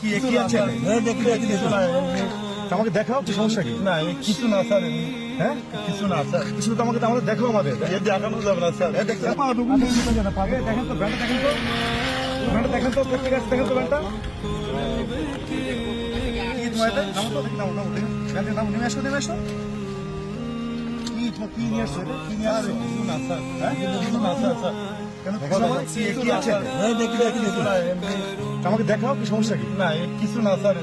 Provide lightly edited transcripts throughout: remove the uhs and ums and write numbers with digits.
কি আছে? আমাকে দেখাও, কি সমস্যা কি? না কিছু না স্যার, হ্যাঁ কিছু না স্যার, কিছু তো আমাকে দেখাও আমাদের। দেখানো যাবে না স্যার। দেখেন তো ব্যান্ডটা, দেখেন তো ব্যান্ডটা, দেখেন তো প্রত্যেক আছে, দেখেন তো ব্যান্ডটা। কি তোমার এটা? নামো তো, দেখি নামো ব্যান্ডের নাম, নেমে আসো। কি নিয়ে আসছো এটা? কি নিয়ে আসছো? কিছু না স্যার, হ্যাঁ কিছু না স্যার, স্যার কেন কি আছে? কিছু না, আমাকে দেখাও, কি সমস্যা কি? না কিছু না স্যার,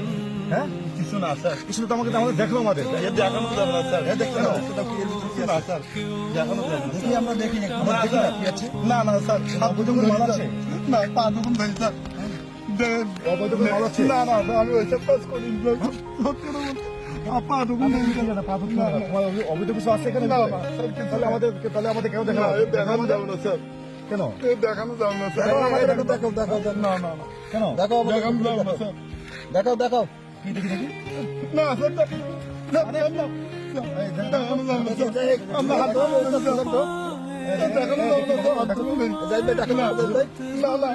হ্যাঁ কিছু না স্যার, কিছু তো আমাকে দেখাও আমাদের। দেখানো যাবে না স্যার। দেখতে নাও। কিছু না স্যার, দেখানো যাবে না। দেখি আমরা দেখি না, না দেখি না কি আছে। না না স্যার, অবৈধ মাল আছে? না পা দুগুন ভাই স্যার, অবৈধ মাল আছে? না না আমি ওইসব কাজ করি না। পা দুগুন অবৈধ কিছু আছে এখানে? না না তাহলে আমাদের কেউ দেখা দেখানো যাবে না স্যার, কেন? দেখানো যাবে না স্যার। দেখাও না না না, কেন? দেখানো যাবে না স্যার। দেখাও কি দেখি না স্যার, দেখানো যাবে না স্যার। আমরা হাত ধরে বলতে স্যার, দেখানো যাবে না স্যার। না না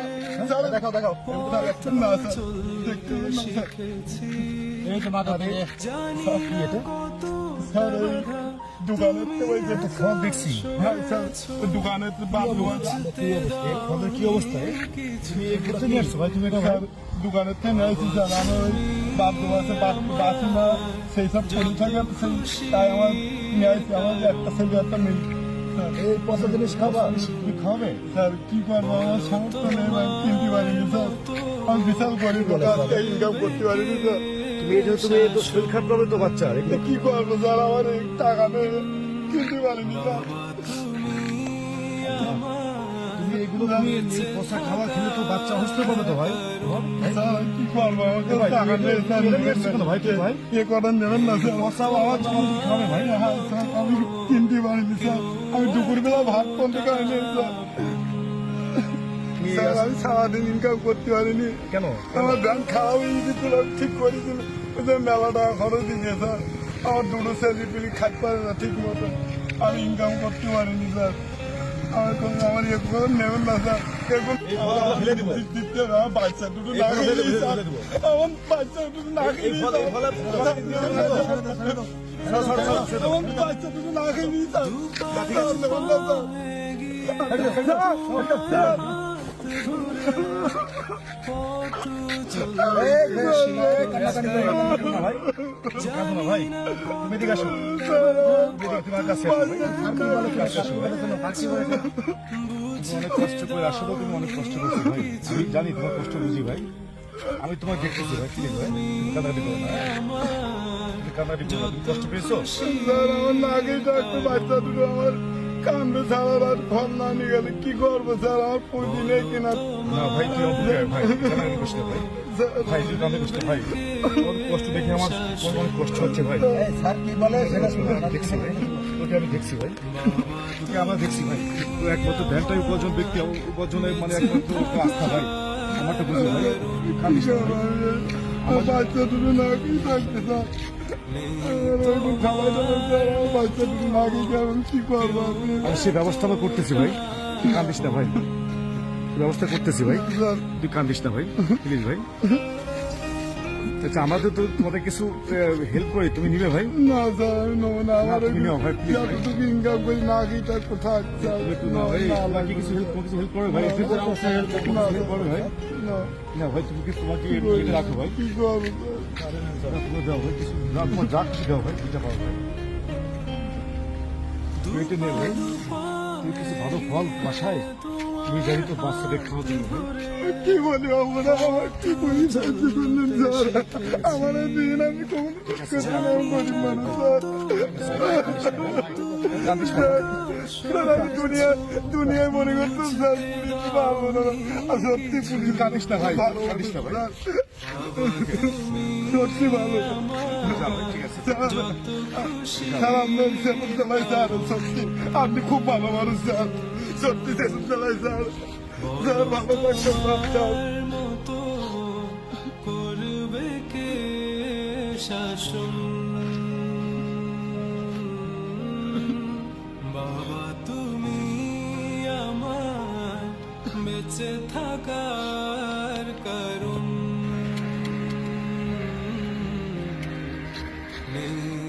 স্যার, দেখাও না স্যার, দেখতে হবে না স্যার। এই তো মাথা দিয়ে কি এটা? স্যার ওই দোকানের তো ওই যে ফোন দেখছি। হ্যাঁ স্যার, ওই দোকানের তো বাদ দোকান ফোনের কি অবস্থা? তুমি ঘুরতে নিয়ে আসছো ভাই, তুমি এটা ভাই? স্যার, দোকানের থেকে নিয়েছি স্যার। আমি ওই বাদ দোকানে বাসি না সেই সব পড়ে থাকে, তাই আমার নিয়েছি। আমার একটা ছেলে একটা মেয়ে স্যার। এই পচা জিনিস খাবা, তুমি খাবে? স্যার কি করবো, আমার সামর্থ্য নেই ভাই, কিনতে পারিনি স্যার। আমি বিশাল গরিব, ইনকাম করতে পারিনি স্যার। তুমি তো শরীর খারাপ হবে তো বাচ্চার। এগুলো কি করবো স্যার, আমার এই টাকা নেই, কিনতে পারিনি স্যার। তুমি এগুলো তুমি পচা খাবার খেলে তো বাচ্চা অসুস্থ পাবে তো ভাই। স্যার কি করবো, আমার কাছে ভাই, টাকা নেই স্যার। এটা নিয়ে এসছো কেন ভাই? তুমি ভাই এ করেন নেবেন না স্যার। পচা আবার খাবে ভাই? হ্যাঁ স্যার, আমি কিনতে পারিনি স্যার। আমি দুপুরবেলা ভাত পর্যন্ত খাইনি স্যার। স্যার আমি সারাদিন ইনকাম করতে পারিনি। কেন? আমার ব্যাংক খারাপ হয়ে গেছিল, ঠিক করেছিল, ওই যে মেলা টাকা খরচ দিয়ে স্যার। আমার দুটো ছেলে পিলি খাইতে পারে না ঠিক মতো, আমি ইনকাম করতে পারিনি স্যার। আমার ইয়ে করে নেবেন না স্যার। এখন ফেলে দিব। দিতে হবে, আমার বাচ্চা দুটো না খেয়ে স্যার। আমার বাচ্চা দুটো না খেয়ে স্যার। আমার বাচ্চা দুটো না খেয়ে স্যার। আমার নেবেন না স্যার। ভাই তুমি এদিকে আসো, তোমার কাছে অনেক কষ্ট করে আসলে তুমি অনেক কষ্ট করছো ভাই। আমি জানি তোমার কষ্ট বুঝি ভাই। আমি তোমার দেখতেছি ভাই, কি ভাই কান্নাকাটি করো না, কান্নাকাটি করো না। তুমি কষ্ট পেয়েছো? স্যার আমার নাকি ডাক্তার, বাচ্চা দুটো আমার কান্দে ছাড়া আর ফল না নিয়ে গেলে কি করবো স্যার? আমার পুঁজি নেই কিনা। না ভাই তুই অপেক্ষা ভাই, কান্নাকাটি করিস না ভাই। ভাই তুই কান্নাকাটি করিস না ভাই, তোর কষ্ট দেখে আমার অনেক কষ্ট হচ্ছে ভাই। স্যার কি বলে সেটা শুনে দেখছি ভাই, তোকে আমি দেখছি ভাই, তোকে আমরা দেখছি ভাই। তো একমাত্র ভ্যানটাই উপার্জন ব্যক্তি, উপার্জনের মানে একমাত্র আস্থা ভাই। আমারটা বুঝি ভাই, কান্দিস না ভাই। আমার বাচ্চা দুটো না খেয়ে থাকতে স্যার। খাবার দাবার স্যার, আমার বাচ্চা দুটো না খেয়ে আমি কি করবো? আমি সে ব্যবস্থা আমরা করতেছি ভাই, তুই কান্দিস না ভাই, ব্যবস্থা করতেছি ভাই, স্যার তুই কান্দিস না ভাই, প্লিজ ভাই। আচ্ছা আমাদের তো তোমাদের কিছু হেল্প করি, তুমি নিবে ভাই? না স্যার আমি নেবো না। আমার তুমি নাও ভাই, please ভাই। যতটুকু ইনকাম করি না খেয়ে থাকতে থাক স্যার। একটু নাও ভাই, তোমাকে কিছু হেল্প করবে ভাই? হেল্প করবে ভাই? না না ভাই তুমি কি তোমাকে রাখো ভাই, কি করবো তুমি দাও ভাই কিছু, না তোমার যা কিছু দাও ভাই, দিতে পারো ভাই। তুমি এটা নেবে ভাই, তুমি কিছু ভালো ফল বাসায় তুমি জানি তো বাচ্চাদের খাওয়ার জন্য ভাই। কি বলি আমরা, আমার কি বলি সাহায্য করলেন স্যার? আমার দিন আমি কখন গরিব মানুষ স্যার। স্যার আমি দুনিয়ায় মনে করতাম স্যার পুলিশ পারবো না, আর সত্যি পুলিশ কাঁদিস না ভাই, কাঁদিস না ভাই। সত্যি ভালো ঠিক আছে, স্যার। আপনার সেবন চালাই স্যার, সত্যি আপনি খুব ভালো মানুষ স্যার, সত্যি সেবন চালাই স্যার। স্যার ভালো থাকবেন স্যার। মতো করবে কে শাসন? বাবা তুমি আমার বেঁচে থাকার কারণ। নেই